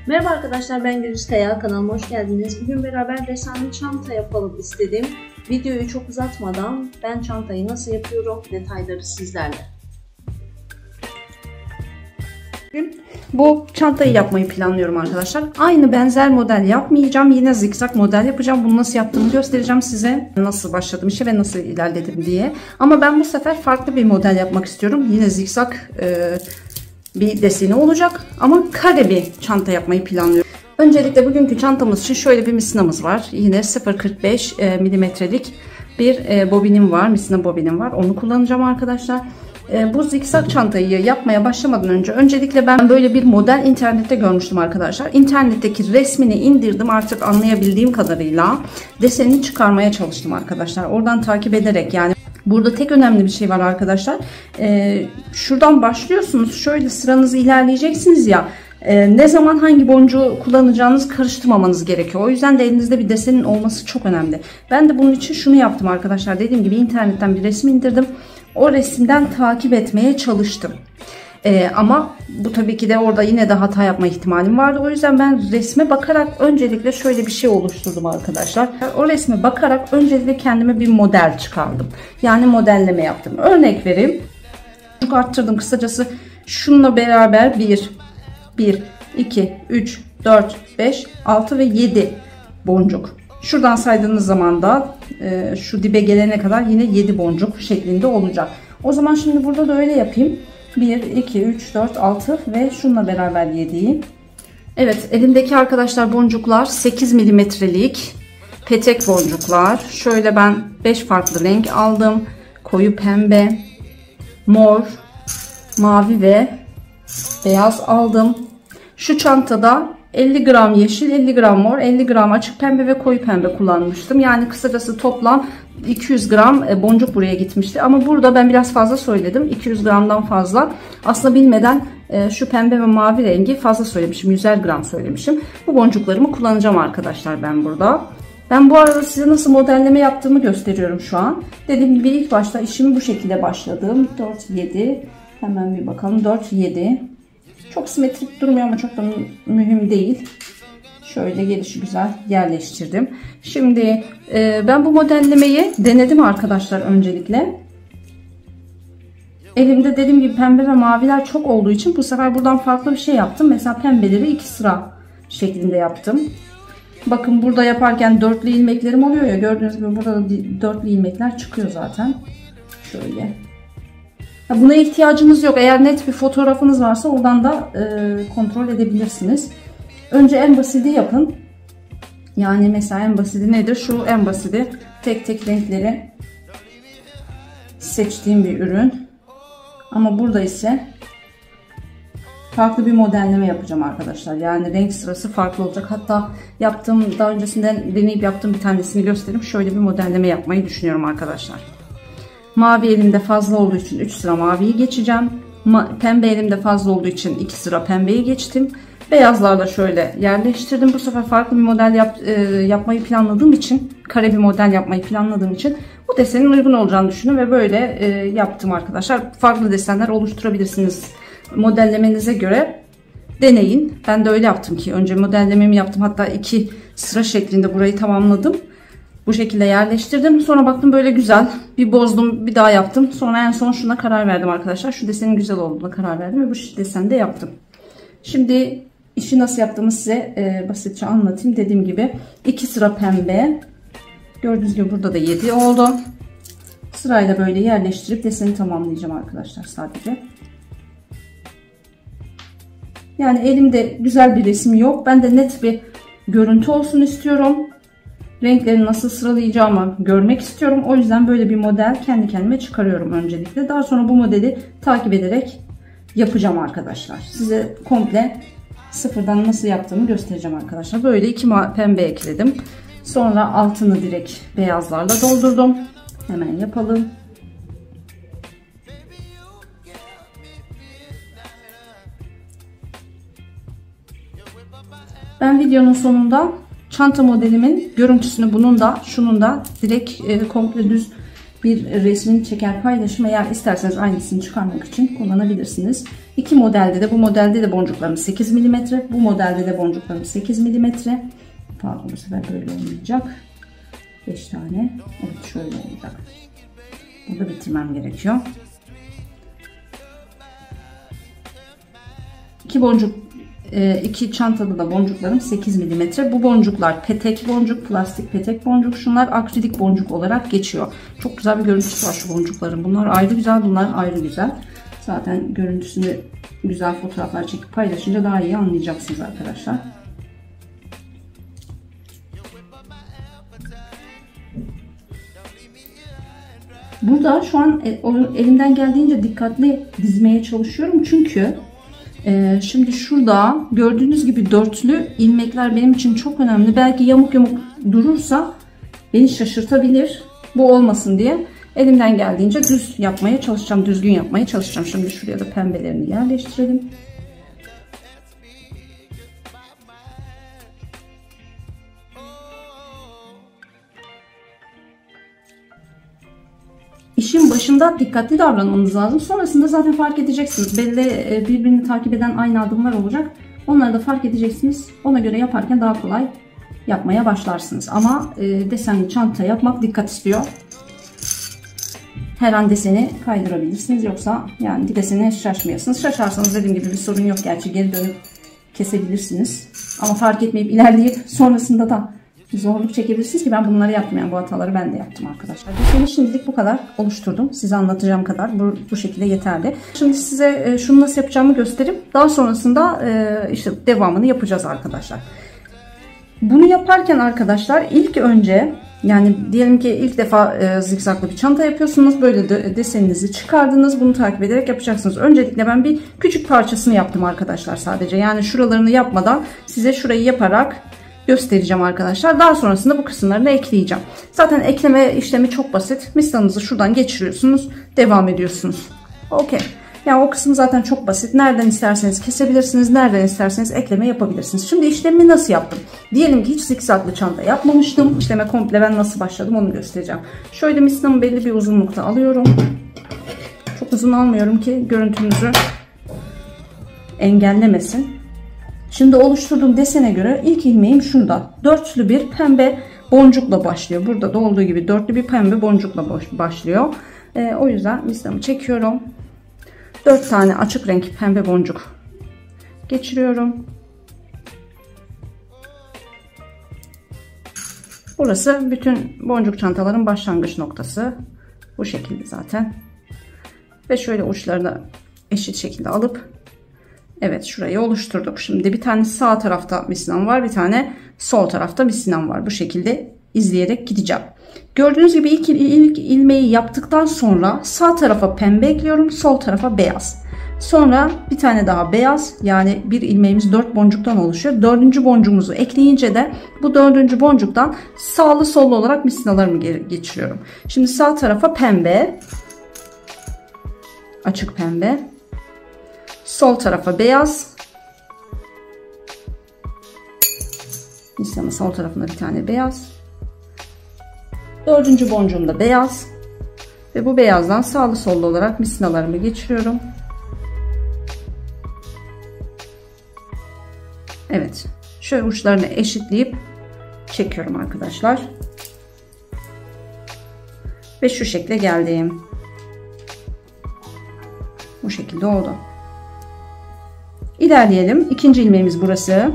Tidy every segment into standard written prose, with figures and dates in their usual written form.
Merhaba arkadaşlar, ben Güliz Kaya, kanalıma hoş geldiniz. Bugün beraber desenli çanta yapalım istedim. Videoyu çok uzatmadan ben çantayı nasıl yapıyorum detayları sizlerle. Bugün bu çantayı yapmayı planlıyorum arkadaşlar. Aynı benzer model yapmayacağım. Yine zikzak model yapacağım. Bunu nasıl yaptığımı göstereceğim size. Nasıl başladım işe ve nasıl ilerledim diye. Ama ben bu sefer farklı bir model yapmak istiyorum. Yine zikzak bir deseni olacak ama kare bir çanta yapmayı planlıyorum. Öncelikle bugünkü çantamız için şöyle bir misinamız var. Yine 0.45 milimetrelik bir bobinim var. Misina bobinim var. Onu kullanacağım arkadaşlar. Bu zikzak çantayı yapmaya başlamadan önce öncelikle ben böyle bir model internette görmüştüm arkadaşlar. İnternetteki resmini indirdim, artık anlayabildiğim kadarıyla desenini çıkarmaya çalıştım arkadaşlar. Oradan takip ederek, yani burada tek önemli bir şey var arkadaşlar. Şuradan başlıyorsunuz, şöyle sıranızı ilerleyeceksiniz ya. Ne zaman hangi boncuğu kullanacağınızı karıştırmamanız gerekiyor. O yüzden de elinizde bir desenin olması çok önemli. Ben de bunun için şunu yaptım arkadaşlar. Dediğim gibi internetten bir resim indirdim. O resimden takip etmeye çalıştım. Ama bu tabii ki de orada yine de hata yapma ihtimalim vardı. O yüzden ben resme bakarak öncelikle şöyle bir şey oluşturdum arkadaşlar. O resme bakarak öncelikle kendime bir model çıkardım. Yani modelleme yaptım. Örnek vereyim. Çok arttırdım kısacası. Şununla beraber 1, 2, 3, 4, 5, 6 ve 7 boncuk. Şuradan saydığınız zaman da şu dibe gelene kadar yine 7 boncuk şeklinde olacak. O zaman şimdi burada da öyle yapayım. 1, 2, 3, 4, 6 ve şununla beraber 7'yi. Evet, elimdeki arkadaşlar boncuklar 8 milimetrelik petek boncuklar. Şöyle ben 5 farklı renk aldım. Koyu pembe, mor, mavi ve beyaz aldım. Şu çantada 50 gram yeşil, 50 gram mor, 50 gram açık pembe ve koyu pembe kullanmıştım. Yani kısacası toplam 200 gram boncuk buraya gitmişti. Ama burada ben biraz fazla söyledim. 200 gramdan fazla. Aslında bilmeden şu pembe ve mavi rengi fazla söylemişim. 100'er gram söylemişim. Bu boncuklarımı kullanacağım arkadaşlar ben burada. Ben bu arada size nasıl modelleme yaptığımı gösteriyorum şu an. Dediğim gibi ilk başta işimi bu şekilde başladım. 4, 7. Hemen bir bakalım. 4, 7. Çok simetrik durmuyor ama çok da mühim değil. Şöyle gelişi güzel yerleştirdim. Şimdi ben bu modellemeyi denedim arkadaşlar öncelikle. Elimde dediğim gibi pembe ve maviler çok olduğu için bu sefer buradan farklı bir şey yaptım. Mesela pembeleri 2 sıra şeklinde yaptım. Bakın burada yaparken dörtlü ilmeklerim oluyor ya, gördüğünüz gibi burada da dörtlü ilmekler çıkıyor zaten. Şöyle. Buna ihtiyacınız yok. Eğer net bir fotoğrafınız varsa oradan da kontrol edebilirsiniz. Önce en basiti yapın. Yani mesela en basiti nedir? Şu en basiti tek tek renkleri seçtiğim bir ürün. Ama burada ise farklı bir modelleme yapacağım arkadaşlar. Yani renk sırası farklı olacak. Hatta daha öncesinden deneyip yaptığım bir tanesini göstereyim. Şöyle bir modelleme yapmayı düşünüyorum arkadaşlar. Mavi elimde fazla olduğu için 3 sıra maviyi geçeceğim. Pembe elimde fazla olduğu için 2 sıra pembeyi geçtim. Beyazlarla şöyle yerleştirdim. Bu sefer farklı bir model yapmayı planladığım için, kare bir model yapmayı planladığım için bu desenin uygun olacağını düşündüm ve böyle yaptım arkadaşlar. Farklı desenler oluşturabilirsiniz. Modellemenize göre deneyin. Ben de öyle yaptım ki önce modellememi yaptım. Hatta 2 sıra şeklinde burayı tamamladım. Bu şekilde yerleştirdim. Sonra baktım böyle güzel. Bir bozdum, bir daha yaptım. Sonra en son şuna karar verdim arkadaşlar. Şu desenin güzel olduğuna karar verdim ve bu deseni de yaptım. Şimdi işi nasıl yaptığımı size basitçe anlatayım. Dediğim gibi 2 sıra pembe. Gördüğünüz gibi burada da 7 oldu. Sırayla böyle yerleştirip deseni tamamlayacağım arkadaşlar sadece. Yani elimde güzel bir resim yok. Ben de net bir görüntü olsun istiyorum. Renkleri nasıl sıralayacağımı görmek istiyorum. O yüzden böyle bir model kendi kendime çıkarıyorum öncelikle. Daha sonra bu modeli takip ederek yapacağım arkadaşlar. Size komple sıfırdan nasıl yaptığımı göstereceğim arkadaşlar. Böyle 2 pembe ekledim. Sonra altını direkt beyazlarla doldurdum. Hemen yapalım. Ben videonun sonunda çanta modelimin görüntüsünü bunun da şunun da direkt komple düz bir resmini çeker paylaşım, eğer isterseniz aynısını çıkarmak için kullanabilirsiniz. İki modelde de, bu modelde de boncuklarım 8 milimetre. Bu modelde de boncuklarım 8 milimetre. Pardon, bu sefer böyle olmayacak. 5 tane. Evet, şöyle olacak. Burada bitirmem gerekiyor. İki çantada da boncuklarım 8 milimetre. Bu boncuklar petek boncuk, plastik petek boncuk. Şunlar akrilik boncuk olarak geçiyor. Çok güzel bir görüntüsü var şu boncukların. Bunlar ayrı güzel, bunlar ayrı güzel. Zaten görüntüsünü güzel fotoğraflar çekip paylaşınca daha iyi anlayacaksınız arkadaşlar. Burada şu an elimden geldiğince dikkatli dizmeye çalışıyorum. Çünkü şimdi şurada gördüğünüz gibi dörtlü ilmekler benim için çok önemli. Belki yamuk yamuk durursa beni şaşırtabilir. Bu olmasın diye elimden geldiğince düz yapmaya çalışacağım. Düzgün yapmaya çalışacağım. Şimdi şuraya da pembelerini yerleştirelim. İşin başında dikkatli davranmanız lazım. Sonrasında zaten fark edeceksiniz. Belli birbirini takip eden aynı adımlar olacak. Onları da fark edeceksiniz. Ona göre yaparken daha kolay yapmaya başlarsınız. Ama desenli çanta yapmak dikkat istiyor. Her an deseni kaydırabilirsiniz. Yoksa yani desene şaşmayasınız. Şaşarsanız dediğim gibi bir sorun yok. Gerçi geri dönüp kesebilirsiniz. Ama fark etmeyip ilerleyip sonrasında da zorluk çekebilirsiniz ki ben bunları yaptım. Yani bu hataları ben de yaptım arkadaşlar. Deseni şimdilik bu kadar oluşturdum. Size anlatacağım kadar bu şekilde yeterli. Şimdi size şunu nasıl yapacağımı gösterip daha sonrasında işte devamını yapacağız arkadaşlar. Bunu yaparken arkadaşlar ilk önce, yani diyelim ki ilk defa zikzaklı bir çanta yapıyorsunuz. Böyle deseninizi çıkardınız. Bunu takip ederek yapacaksınız. Öncelikle ben bir küçük parçasını yaptım arkadaşlar sadece. Yani şuralarını yapmadan size şurayı yaparak göstereceğim arkadaşlar. Daha sonrasında bu kısımlarını ekleyeceğim. Zaten ekleme işlemi çok basit. Mistanınızı şuradan geçiriyorsunuz. Devam ediyorsunuz. Okey. Yani o kısım zaten çok basit. Nereden isterseniz kesebilirsiniz. Nereden isterseniz ekleme yapabilirsiniz. Şimdi işlemi nasıl yaptım? Diyelim ki hiç zikzaklı çanta yapmamıştım. İşleme komple ben nasıl başladım onu göstereceğim. Şöyle mistanın belli bir uzunlukta alıyorum. Çok uzun almıyorum ki görüntünüzü engellemesin. Şimdi oluşturduğum desene göre ilk ilmeğim şurada. Dörtlü bir pembe boncukla başlıyor. Burada da olduğu gibi dörtlü bir pembe boncukla başlıyor. O yüzden mistamı çekiyorum. 4 tane açık renk pembe boncuk geçiriyorum. Burası bütün boncuk çantaların başlangıç noktası. Bu şekilde zaten. Ve şöyle uçlarını eşit şekilde alıp evet şurayı oluşturduk. Şimdi bir tane sağ tarafta misinem var. Bir tane sol tarafta misinem var. Bu şekilde izleyerek gideceğim. Gördüğünüz gibi ilk ilmeği yaptıktan sonra sağ tarafa pembe ekliyorum. Sol tarafa beyaz. Sonra bir tane daha beyaz, yani bir ilmeğimiz 4 boncuktan oluşuyor. 4. boncuğumuzu ekleyince de bu 4. boncuktan sağlı sollu olarak misinalarımı geçiriyorum. Şimdi sağ tarafa pembe, açık pembe. Sol tarafa beyaz. Misinamın sol tarafında bir tane beyaz. 4. boncuğumda beyaz. Ve bu beyazdan sağlı sollu olarak misinalarımı geçiriyorum. Evet. Şöyle uçlarını eşitleyip çekiyorum arkadaşlar. Ve şu şekle geldim. Bu şekilde oldu. İlerleyelim. İkinci ilmeğimiz burası.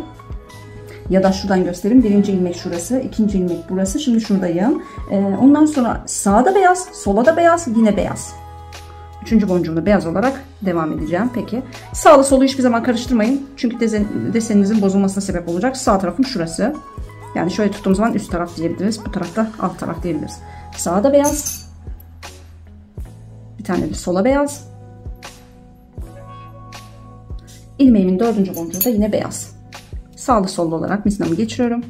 Ya da şuradan göstereyim. Birinci ilmek şurası. İkinci ilmek burası. Şimdi şuradayım. Ondan sonra sağda beyaz, sola da beyaz, yine beyaz. Üçüncü boncuğumda beyaz olarak devam edeceğim. Peki. Sağlı solu hiçbir zaman karıştırmayın. Çünkü deseninizin bozulmasına sebep olacak. Sağ tarafım şurası. Yani şöyle tuttuğum zaman üst taraf diyebiliriz. Bu tarafta alt taraf diyebiliriz. Sağda beyaz. Bir tane de sola beyaz. İlmeğimin 4. boncuğu da yine beyaz. Sağlı sollu olarak misinamı geçiriyorum.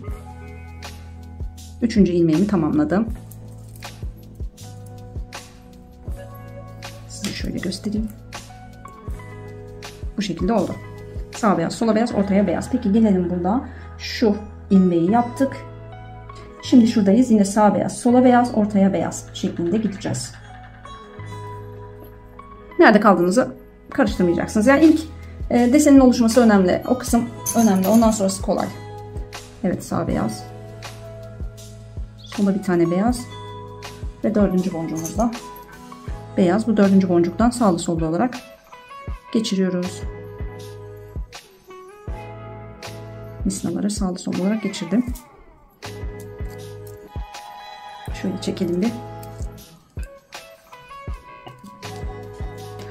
3. ilmeğimi tamamladım. Size şöyle göstereyim. Bu şekilde oldu. Sağ beyaz, sola beyaz, ortaya beyaz. Peki gelelim burada. Şu ilmeği yaptık. Şimdi şuradayız. Yine sağ beyaz, sola beyaz, ortaya beyaz şeklinde gideceğiz. Nerede kaldığınızı karıştırmayacaksınız. Yani ilk desenin oluşması önemli. O kısım önemli. Ondan sonrası kolay. Evet, sağ beyaz. Sola bir tane beyaz. Ve dördüncü boncuğumuzda beyaz. Bu dördüncü boncuktan sağlı sollu olarak geçiriyoruz. Misinaları sağlı sollu olarak geçirdim. Şöyle çekelim bir.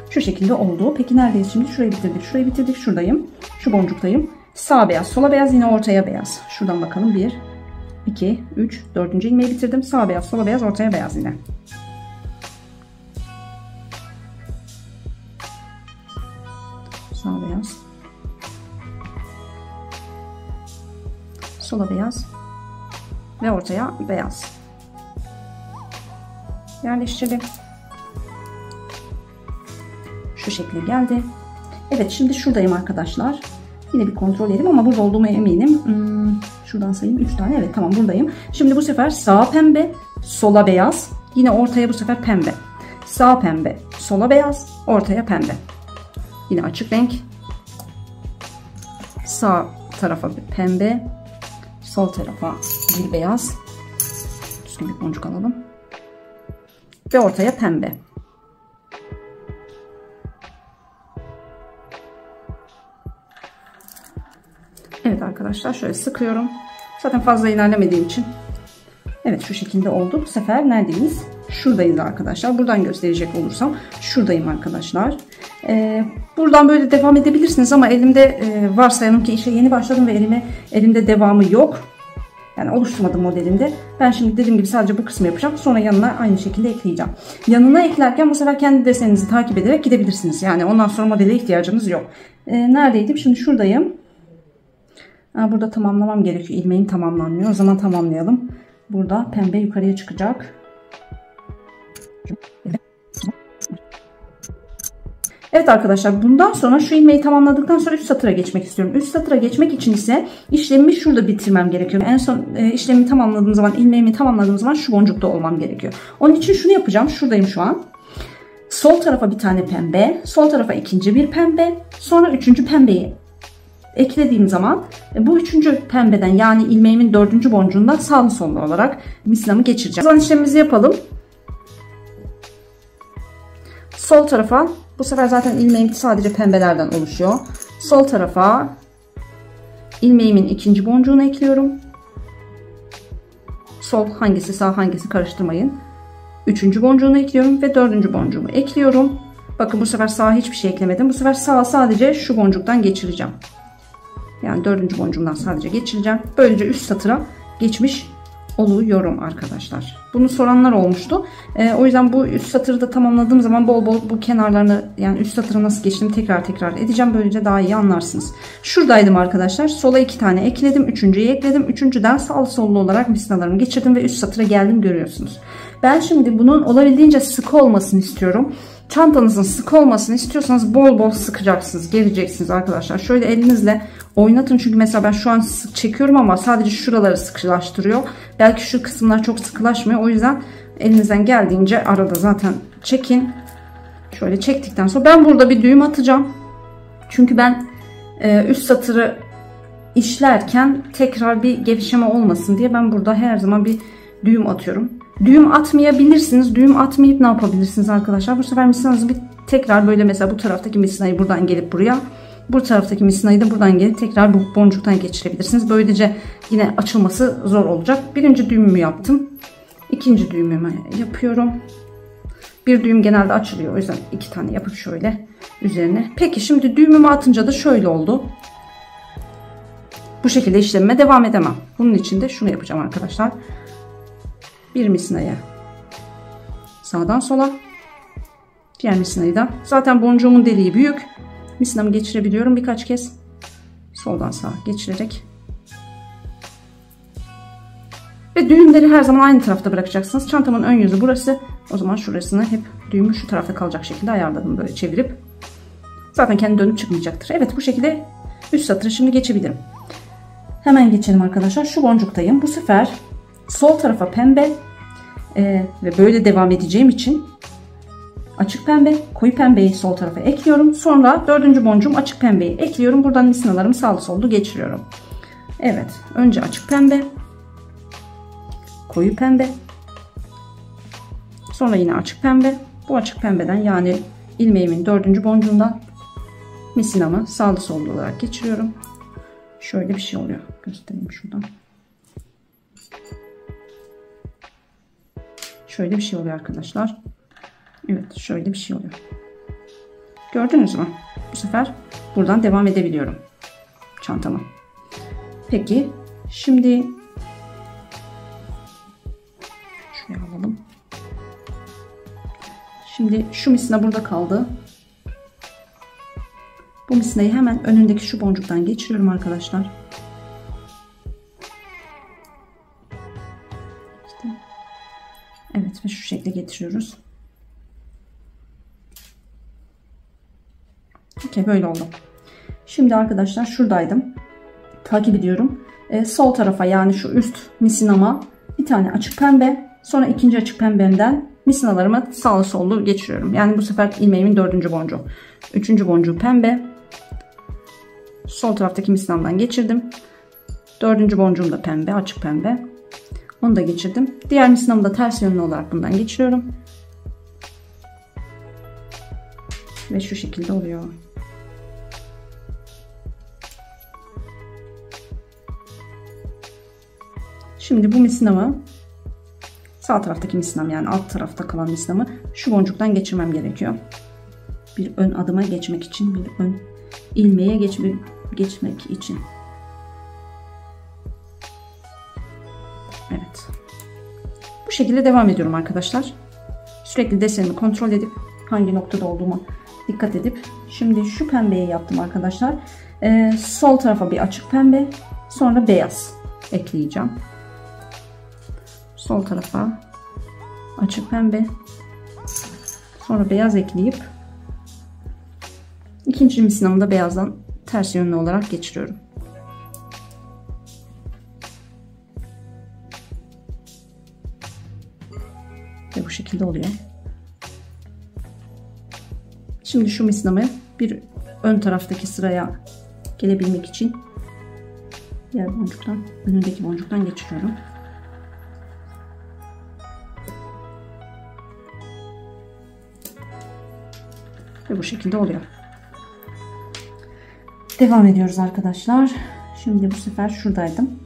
Şu şekilde oldu. Peki neredeyiz şimdi? Şurayı bitirdik. Şurayı bitirdik. Şuradayım. Şu boncuktayım. Sağ beyaz, sola beyaz, yine ortaya beyaz. Şuradan bakalım. 1, 2, 3, 4. ilmeği bitirdim. Sağ beyaz, sola beyaz, ortaya beyaz yine. Sağ beyaz. Sola beyaz. Ve ortaya beyaz. Yerleştirelim. Şu şekilde geldi. Evet, şimdi şuradayım arkadaşlar. Yine bir kontrol edelim ama burada olduğuma eminim. Şuradan sayayım. 3 tane. Evet, tamam, buradayım. Şimdi bu sefer sağa pembe, sola beyaz. Yine ortaya bu sefer pembe. Sağ pembe, sola beyaz, ortaya pembe. Yine açık renk. Sağ tarafa bir pembe, sol tarafa bir beyaz. Düzgün bir boncuk alalım. Ve ortaya pembe. Evet arkadaşlar, şöyle sıkıyorum. Zaten fazla ilerlemediğim için. Evet, şu şekilde oldu. Bu sefer neredeyiz? Şuradayız arkadaşlar. Buradan gösterecek olursam şuradayım arkadaşlar. Buradan böyle devam edebilirsiniz ama elimde varsayalım ki işe yeni başladım ve elimde devamı yok. Yani oluşturmadım modelinde. Ben şimdi dediğim gibi sadece bu kısmı yapacağım. Sonra yanına aynı şekilde ekleyeceğim. Yanına eklerken bu sefer kendi deseninizi takip ederek gidebilirsiniz. Yani ondan sonra modele ihtiyacınız yok. Neredeydim? Şimdi şuradayım. Burada tamamlamam gerekiyor. İlmeğim tamamlanmıyor. O zaman tamamlayalım. Burada pembe yukarıya çıkacak. Evet arkadaşlar, bundan sonra şu ilmeği tamamladıktan sonra üst satıra geçmek istiyorum. Üst satıra geçmek için ise işlemimi şurada bitirmem gerekiyor. En son işlemimi tamamladığım zaman, ilmeğimi tamamladığım zaman şu boncukta olmam gerekiyor. Onun için şunu yapacağım. Şuradayım şu an. Sol tarafa bir tane pembe, sol tarafa ikinci bir pembe, sonra üçüncü pembeyi eklediğim zaman bu üçüncü pembeden, yani ilmeğimin dördüncü boncuğundan sağlı sollu olarak misinamı geçireceğim. O zaman işlemimizi yapalım. Sol tarafa, bu sefer zaten ilmeğim sadece pembelerden oluşuyor. Sol tarafa ilmeğimin ikinci boncuğunu ekliyorum. Sol hangisi, sağ hangisi karıştırmayın. Üçüncü boncuğunu ekliyorum ve dördüncü boncuğumu ekliyorum. Bakın, bu sefer sağa hiçbir şey eklemedim. Bu sefer sağa sadece şu boncuktan geçireceğim. Yani dördüncü boncuğumdan sadece geçireceğim. Böylece üst satıra geçmiş oluyorum arkadaşlar. Bunu soranlar olmuştu. O yüzden bu üst satırı da tamamladığım zaman bol bol bu kenarlarını, yani üst satıra nasıl geçtiğimi tekrar edeceğim. Böylece daha iyi anlarsınız. Şuradaydım arkadaşlar. Sola 2 tane ekledim. Üçüncüyü ekledim. Üçüncüden sağlı sollu olarak misinalarımı geçirdim ve üst satıra geldim, görüyorsunuz. Ben şimdi bunun olabildiğince sıkı olmasını istiyorum. Çantanızın sıkı olmasını istiyorsanız bol bol sıkacaksınız, gereceksiniz arkadaşlar. Şöyle elinizle oynatın, çünkü mesela ben şu an sık çekiyorum ama sadece şuraları sıkılaştırıyor. Belki şu kısımlar çok sıkılaşmıyor. O yüzden elinizden geldiğince arada zaten çekin. Şöyle çektikten sonra ben burada bir düğüm atacağım. Çünkü ben üst satırı işlerken tekrar bir gevşeme olmasın diye ben burada her zaman bir düğüm atıyorum. Düğüm atmayabilirsiniz. Düğüm atmayıp ne yapabilirsiniz arkadaşlar? Bu sefer misinanızı bir tekrar böyle, mesela bu taraftaki misinayı buradan gelip buraya, bu taraftaki misinayı da buradan gelip tekrar bu boncuktan geçirebilirsiniz. Böylece yine açılması zor olacak. Birinci düğümümü yaptım. İkinci düğümümü yapıyorum. Bir düğüm genelde açılıyor. O yüzden 2 tane yapıp şöyle üzerine. Peki şimdi düğümümü atınca da şöyle oldu. Bu şekilde işlemime devam edemem. Bunun için de şunu yapacağım arkadaşlar. Bir misinayı sağdan sola, diğer misinayı da, zaten boncuğumun deliği büyük, misinamı geçirebiliyorum birkaç kez, soldan sağa geçirerek ve düğümleri her zaman aynı tarafta bırakacaksınız. Çantamın ön yüzü burası, o zaman şurasını hep düğümü şu tarafta kalacak şekilde ayarladım, böyle çevirip, zaten kendi dönüp çıkmayacaktır. Evet, bu şekilde üst satırı şimdi geçebilirim. Hemen geçelim arkadaşlar. Şu boncuktayım. Bu sefer sol tarafa pembe ve böyle devam edeceğim için açık pembe, koyu pembeyi sol tarafa ekliyorum. Sonra dördüncü boncuğum açık pembeyi ekliyorum. Buradan misinalarımı sağlı sollu geçiriyorum. Evet, önce açık pembe, koyu pembe, sonra yine açık pembe. Bu açık pembeden, yani ilmeğimin dördüncü boncuğundan misinamı sağlı sollu olarak geçiriyorum. Şöyle bir şey oluyor. Göstereyim şuradan. Şöyle bir şey oluyor arkadaşlar. Evet, şöyle bir şey oluyor. Gördünüz mü? Bu sefer buradan devam edebiliyorum çantama. Peki şimdi şuraya alalım. Şimdi şu misina burada kaldı. Bu misinayı hemen önündeki şu boncuktan geçiriyorum arkadaşlar. İşte. Evet, ve şu şekilde getiriyoruz. Okey, böyle oldu. Şimdi arkadaşlar şuradaydım. Takip ediyorum. Sol tarafa, yani şu üst misinama bir tane açık pembe, sonra ikinci açık pembemden misinalarımı sağlı sollu geçiriyorum. Yani bu sefer ilmeğimin dördüncü boncuğu. Üçüncü boncuğu pembe. Sol taraftaki misinamdan geçirdim. Dördüncü boncuğum da pembe, açık pembe. Onu da geçirdim. Diğer misinamı da ters yönlü olarak bundan geçiriyorum. Ve şu şekilde oluyor. Şimdi bu misinamı, sağ taraftaki misinam, yani alt tarafta kalan misinamı şu boncuktan geçirmem gerekiyor. Bir ön adıma geçmek için, bir ön ilmeğe geçmek için. Evet. Bu şekilde devam ediyorum arkadaşlar. Sürekli desenimi kontrol edip hangi noktada olduğuma dikkat edip, şimdi şu pembeyi yaptım arkadaşlar. Sol tarafa bir açık pembe, sonra beyaz ekleyeceğim. Sol tarafa açık pembe, sonra beyaz ekleyip ikinci misinamı da beyazdan ters yönlü olarak geçiriyorum. Ve bu şekilde oluyor. Şimdi şu misinamı bir ön taraftaki sıraya gelebilmek için diğer boncuktan, önündeki boncuktan geçiriyorum. Ve bu şekilde oluyor. Devam ediyoruz arkadaşlar. Şimdi bu sefer şuradaydım.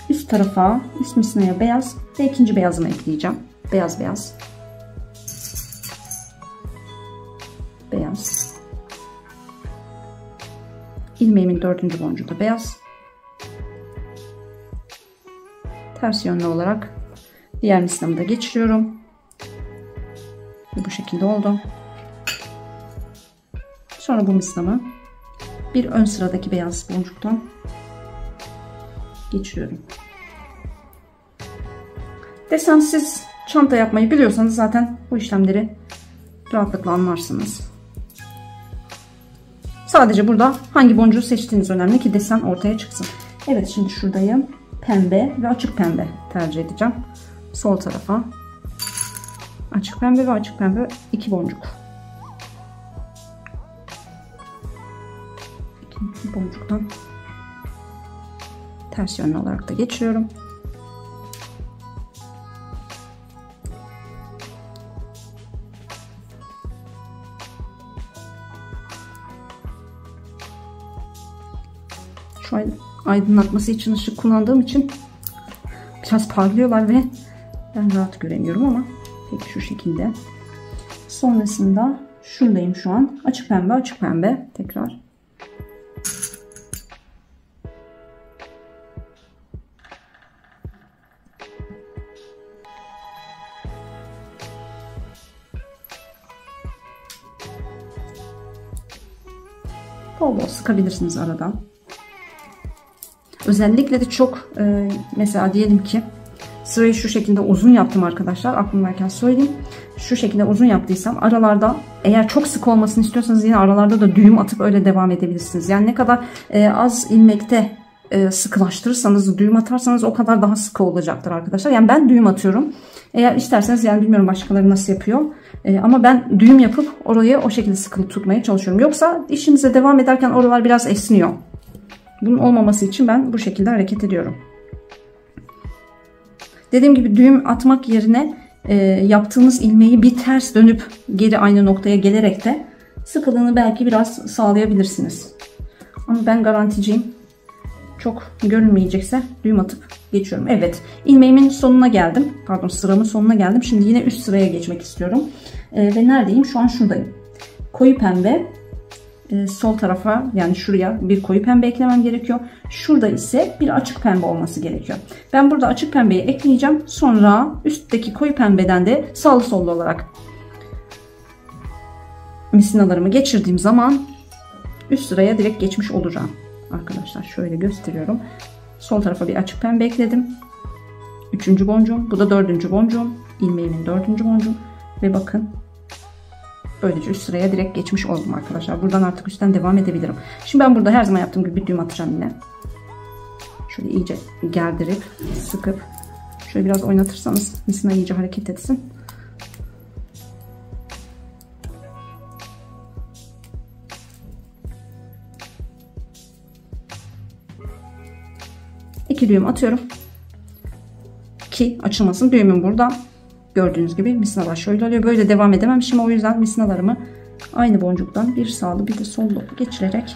Üst tarafa, üst misinaya beyaz ve ikinci beyazımı ekleyeceğim. Beyaz beyaz. Beyaz. İlmeğimin dördüncü boncuğu da beyaz. Ters yönlü olarak diğer misinamı da geçiriyorum. Ve bu şekilde oldu. Sonra bu misinamı bir ön sıradaki beyaz boncuktan geçiriyorum. Desensiz çanta yapmayı biliyorsanız zaten bu işlemleri rahatlıkla anlarsınız. Sadece burada hangi boncuğu seçtiğiniz önemli ki desen ortaya çıksın. Evet, şimdi şuradayım. Pembe ve açık pembe tercih edeceğim. Sol tarafa açık pembe ve açık pembe iki boncuk. İki boncuktan ters yönlü olarak da geçiriyorum. Şu an aydınlatması için ışık kullandığım için biraz parlıyorlar ve ben rahat göremiyorum, ama peki şu şekilde. Sonrasında şuradayım şu an. Açık pembe, açık pembe tekrar. Bol bol sıkabilirsiniz aradan. Özellikle de çok mesela diyelim ki sırayı şu şekilde uzun yaptım arkadaşlar. Aklımdayken söyleyeyim. Şu şekilde uzun yaptıysam aralarda, eğer çok sık olmasını istiyorsanız yine aralarda da düğüm atıp öyle devam edebilirsiniz. Yani ne kadar az ilmekte sıkılaştırırsanız, düğüm atarsanız o kadar daha sıkı olacaktır arkadaşlar. Yani ben düğüm atıyorum. Eğer isterseniz, yani bilmiyorum başkaları nasıl yapıyor. Ama ben düğüm yapıp orayı o şekilde sıkılı tutmaya çalışıyorum. Yoksa işinize devam ederken oralar biraz esniyor. Bunun olmaması için ben bu şekilde hareket ediyorum. Dediğim gibi düğüm atmak yerine yaptığınız ilmeği bir ters dönüp geri aynı noktaya gelerek de sıkılığını belki biraz sağlayabilirsiniz. Ama ben garanticiyim. Çok görünmeyecekse düğüm atıp geçiyorum. Evet, ilmeğimin sonuna geldim. Pardon, sıramın sonuna geldim. Şimdi yine üst sıraya geçmek istiyorum. Ve neredeyim? Şu an şuradayım. Koyu pembe. Sol tarafa, yani şuraya bir koyu pembe eklemem gerekiyor. Şurada ise bir açık pembe olması gerekiyor. Ben burada açık pembeyi ekleyeceğim. Sonra üstteki koyu pembeden de sağlı sollu olarak misinalarımı geçirdiğim zaman üst sıraya direkt geçmiş olacağım. Arkadaşlar şöyle gösteriyorum. Sol tarafa bir açık pembe ekledim. 3. boncuğum. Bu da 4. boncuğum. İlmeğimin 4. boncuğu. Ve bakın, böylece üst sıraya direkt geçmiş oldum arkadaşlar. Buradan artık üstten devam edebilirim. Şimdi ben burada her zaman yaptığım gibi bir düğüm atacağım yine. Şöyle iyice gerdirip sıkıp şöyle biraz oynatırsanız misina iyice hareket etsin. İki düğüm atıyorum ki açılmasın. Düğümüm burada. Gördüğünüz gibi misinalar şöyle oluyor. Böyle devam edemem. Şimdi o yüzden misinalarımı aynı boncuktan bir sağlı bir de sollu geçirerek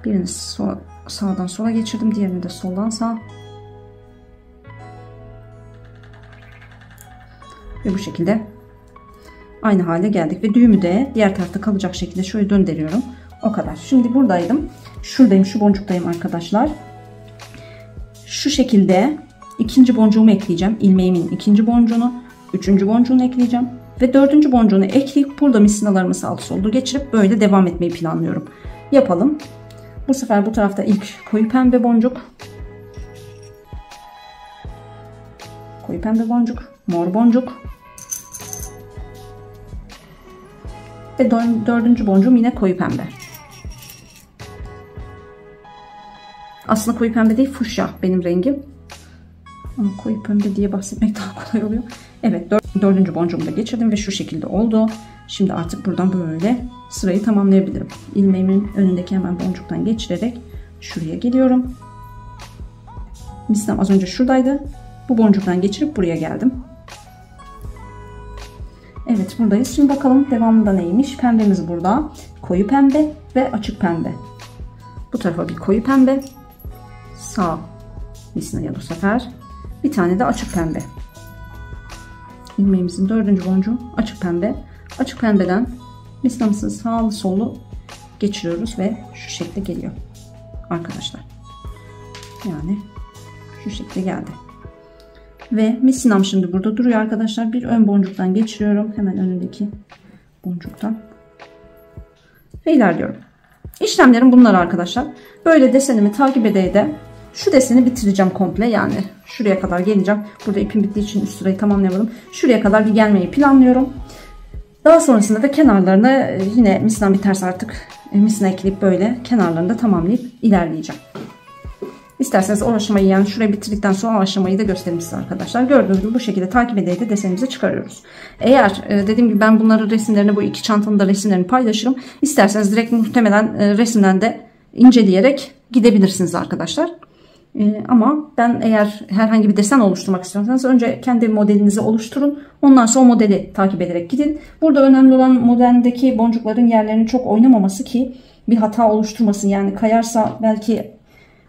birini sağdan sola geçirdim. Diğerini de soldan sağa. Ve bu şekilde aynı hale geldik. Ve düğümü de diğer tarafta kalacak şekilde şöyle döndürüyorum. O kadar. Şimdi buradaydım. Şuradayım. Şu boncuktayım arkadaşlar. Şu şekilde ikinci boncuğumu ekleyeceğim. İlmeğimin ikinci boncuğunu, 3. boncuğunu ekleyeceğim. Ve 4. boncuğunu ekleyip burada misinalarımı sağlı sollu geçirip böyle devam etmeyi planlıyorum. Yapalım. Bu sefer bu tarafta ilk koyu pembe boncuk. Koyu pembe boncuk. Mor boncuk. Ve 4. boncuğum yine koyu pembe. Aslında koyu pembe değil, fuşya benim rengim. Ama koyu pembe diye bahsetmek daha kolay oluyor. Evet, 4. boncuğumu da geçirdim ve şu şekilde oldu. Şimdi artık buradan böyle sırayı tamamlayabilirim. İlmeğimin önündeki hemen boncuktan geçirerek şuraya geliyorum. Misinam az önce şuradaydı. Bu boncuktan geçirip buraya geldim. Evet, buradayız. Şimdi bakalım devamında neymiş? Pembemiz burada. Koyu pembe ve açık pembe. Bu tarafa bir koyu pembe. Sağ misinaya bu sefer bir tane de açık pembe. İlmeğimizin 4. boncuğu açık pembe. Açık pembeden misinamızı sağlı sollu geçiriyoruz ve şu şekilde geliyor arkadaşlar. Yani şu şekilde geldi. Ve misinam şimdi burada duruyor arkadaşlar. Bir ön boncuktan geçiriyorum. Hemen önündeki boncuktan. Ve ilerliyorum. İşlemlerim bunlar arkadaşlar. Böyle desenimi takip ede şu deseni bitireceğim komple. Yani şuraya kadar geleceğim. Burada ipim bittiği için üst sırayı tamamlayamadım. Şuraya kadar bir gelmeyi planlıyorum. Daha sonrasında da kenarlarına yine misinam biterse artık misina ekleyip böyle kenarlarını da tamamlayıp ilerleyeceğim. İsterseniz o aşamayı, yani şurayı bitirdikten sonra o aşamayı da göstereyim size arkadaşlar. Gördüğünüz gibi bu şekilde takip ede desenimizi çıkarıyoruz. Eğer dediğim gibi ben bunları resimlerini, bu iki çantanın da resimlerini paylaşırım. İsterseniz direkt muhtemelen resimden de inceleyerek gidebilirsiniz arkadaşlar. Ama ben eğer herhangi bir desen oluşturmak istiyorsanız önce kendi modelinizi oluşturun. Ondan sonra o modeli takip ederek gidin. Burada önemli olan modeldeki boncukların yerlerinin çok oynamaması ki bir hata oluşturmasın. Yani kayarsa belki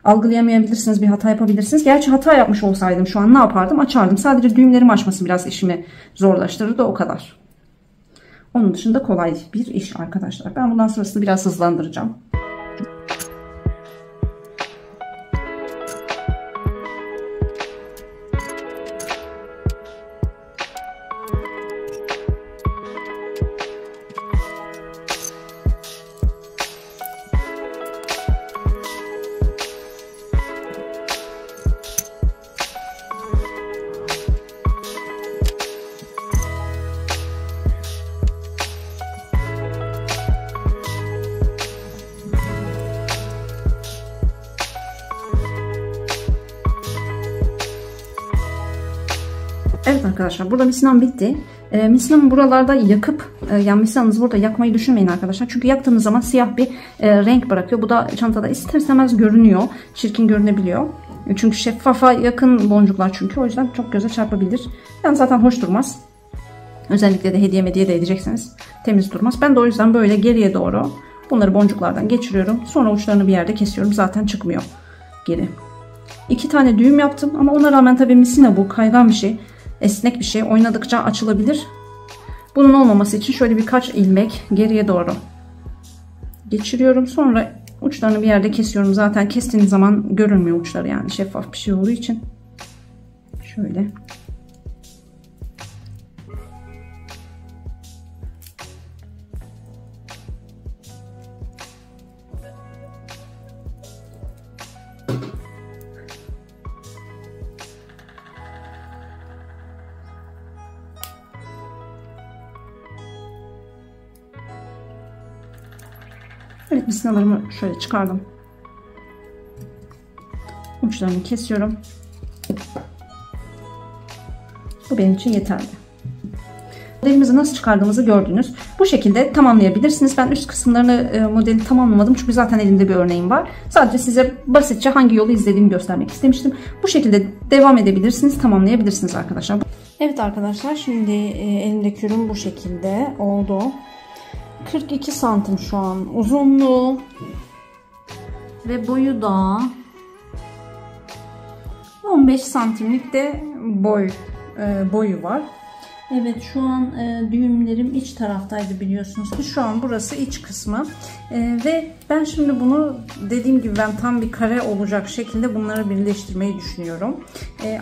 algılayamayabilirsiniz, bir hata yapabilirsiniz. Gerçi hata yapmış olsaydım şu an ne yapardım? Açardım. Sadece düğümlerimi açması biraz işimi zorlaştırırdı, o kadar. Onun dışında kolay bir iş arkadaşlar. Ben bundan sonrasını biraz hızlandıracağım. Evet arkadaşlar, burada misinam bitti. Misinamı buralarda yakıp, yani misinamınızı burada yakmayı düşünmeyin arkadaşlar. Çünkü yaktığınız zaman siyah bir renk bırakıyor. Bu da çantada ister istemez görünüyor. Çirkin görünebiliyor. Çünkü şeffafa yakın boncuklar çünkü. O yüzden çok göze çarpabilir. Yani zaten hoş durmaz. Özellikle de hediye de edeceksiniz. Temiz durmaz. Ben de o yüzden böyle geriye doğru bunları boncuklardan geçiriyorum. Sonra uçlarını bir yerde kesiyorum. Zaten çıkmıyor geri. 2 tane düğüm yaptım ama ona rağmen tabii misina bu kaygan bir şey. Esnek bir şey. Oynadıkça açılabilir. Bunun olmaması için şöyle birkaç ilmek geriye doğru geçiriyorum. Sonra uçlarını bir yerde kesiyorum. Zaten kestiğiniz zaman görünmüyor uçları, yani şeffaf bir şey olduğu için. Şöyle. Evet, misinalarımı şöyle çıkardım. Uçlarını kesiyorum. Bu benim için yeterli. Modelimizi nasıl çıkardığımızı gördünüz. Bu şekilde tamamlayabilirsiniz. Ben üst kısımlarını modeli tamamlamadım. Çünkü zaten elimde bir örneğim var. Sadece size basitçe hangi yolu izlediğimi göstermek istemiştim. Bu şekilde devam edebilirsiniz. Tamamlayabilirsiniz arkadaşlar. Evet arkadaşlar, şimdi elimdeki ürün bu şekilde oldu. 42 santim şu an uzunluğu ve boyu da 15 santimlik de boyu var. Evet, şu an düğümlerim iç taraftaydı biliyorsunuz ki, şu an burası iç kısmı ve ben şimdi bunu dediğim gibi ben tam bir kare olacak şekilde bunları birleştirmeyi düşünüyorum.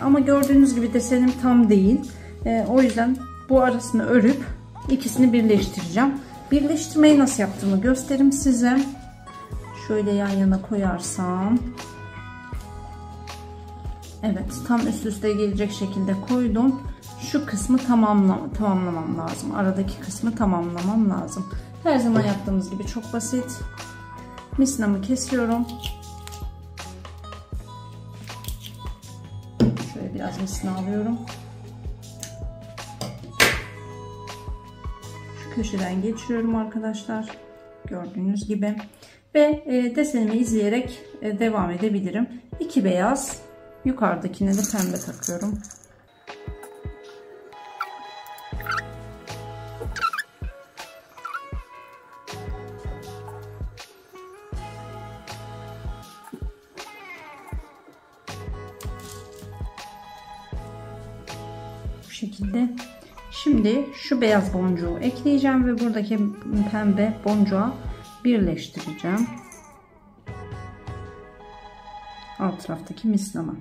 Ama gördüğünüz gibi desenim tam değil. O yüzden bu arasını örüp ikisini birleştireceğim. Birleştirmeyi nasıl yaptığımı göstereyim size. Şöyle yan yana koyarsam. Evet, tam üst üste gelecek şekilde koydum. Şu kısmı tamamlamam lazım. Aradaki kısmı tamamlamam lazım. Her zaman yaptığımız gibi çok basit. Misinamı kesiyorum. Şöyle biraz misina alıyorum. Şu köşeden geçiriyorum arkadaşlar. Gördüğünüz gibi. Ve desenimi izleyerek devam edebilirim. 2 beyaz. Yukarıdakine de pembe takıyorum. Bu şekilde. Şimdi şu beyaz boncuğu ekleyeceğim ve buradaki pembe boncuğa birleştireceğim. Alt taraftaki misinama.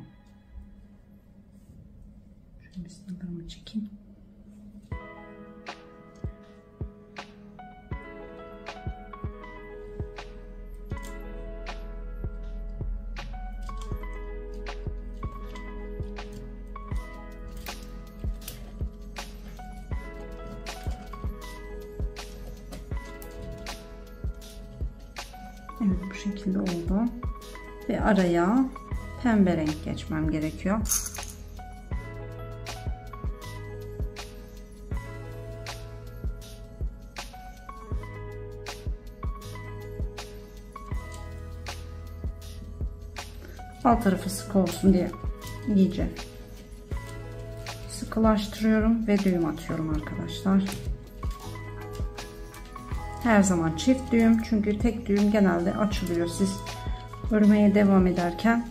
Şu misinalarımı çekeyim. Evet, bu şekilde oldu. Ve araya pembe renk geçmem gerekiyor. Alt tarafı sık olsun diye iyice sıkılaştırıyorum ve düğüm atıyorum arkadaşlar. Her zaman çift düğüm, çünkü tek düğüm genelde açılıyor. Siz örmeye devam ederken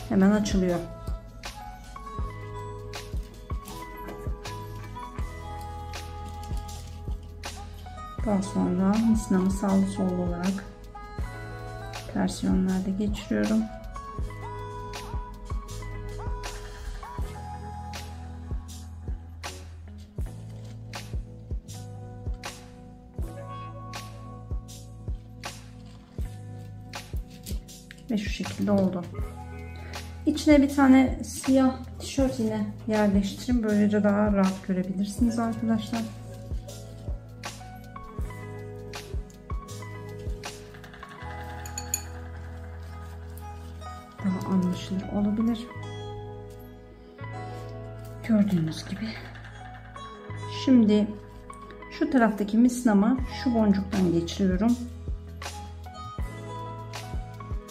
hemen açılıyor. Daha sonra misinamı sağlı sollu olarak ters yönlerde geçiriyorum. Ve şu şekilde oldu. İçine bir tane siyah tişört yine yerleştirin. Böylece daha rahat görebilirsiniz arkadaşlar. Daha anlaşılır olabilir. Gördüğünüz gibi. Şimdi şu taraftaki misnamı şu boncuktan geçiriyorum.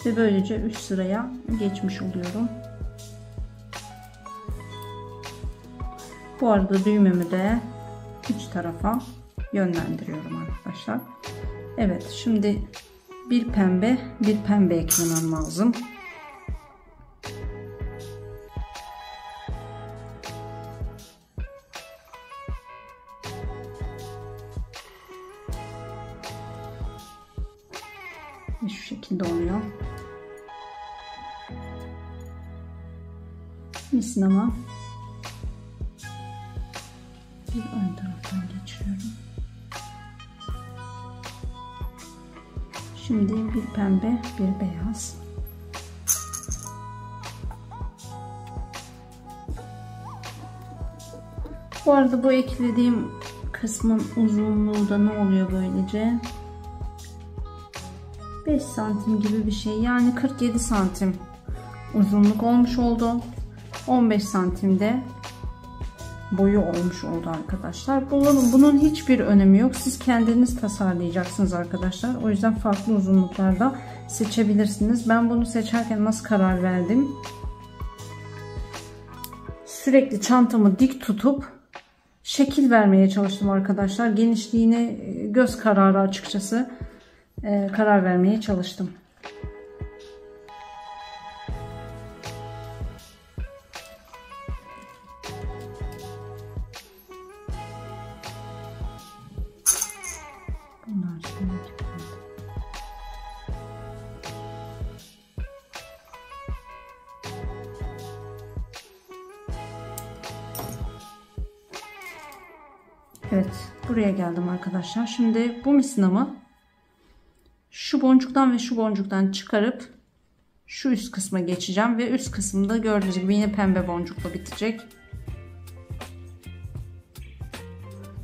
Ve böylece üst sıraya geçmiş oluyorum. Bu arada düğmemi de üç tarafa yönlendiriyorum arkadaşlar. Evet, şimdi bir pembe eklemem lazım. Şu şekilde oluyor. Misnama bir ön taraftan geçiriyorum. Şimdi bir pembe, bir beyaz. Bu arada bu eklediğim kısmın uzunluğu da ne oluyor böylece? 5 santim gibi bir şey, yani 47 santim uzunluk olmuş oldu. 15 santimde boyu olmuş oldu arkadaşlar. Bunun hiçbir önemi yok. Siz kendiniz tasarlayacaksınız arkadaşlar. O yüzden farklı uzunluklarda seçebilirsiniz. Ben bunu seçerken nasıl karar verdim? Sürekli çantamı dik tutup şekil vermeye çalıştım arkadaşlar. Genişliğine göz kararı açıkçası karar vermeye çalıştım. Evet, buraya geldim arkadaşlar. Şimdi bu misnamı şu boncuktan ve şu boncuktan çıkarıp şu üst kısma geçeceğim ve üst kısımda gördüğünüz gibi yine pembe boncukla bitecek.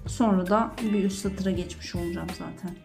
Sonra da bir üst satıra geçmiş olacağım zaten.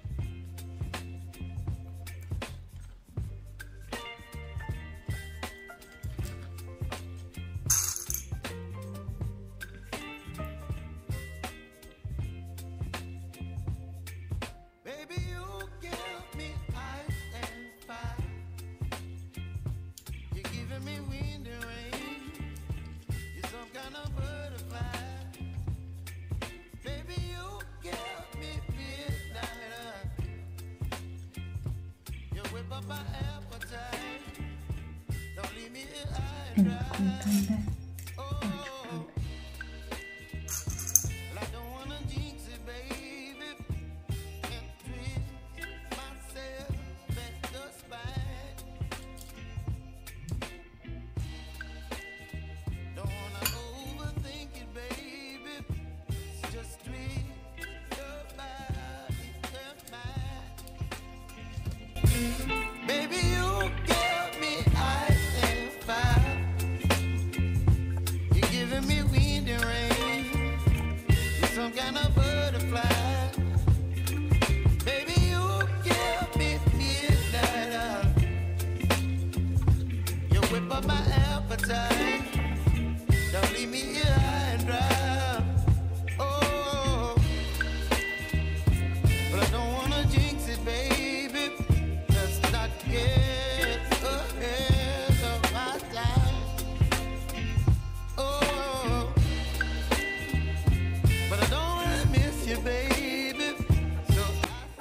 Evet, koyu pembe.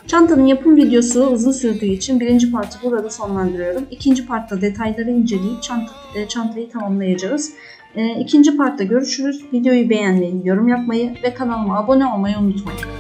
Çantanın yapım videosu uzun sürdüğü için birinci partı burada sonlandırıyorum. İkinci partta detayları inceleyip çantayı tamamlayacağız. İkinci partta görüşürüz. Videoyu beğenmeyi, yorum yapmayı ve kanalıma abone olmayı unutmayın.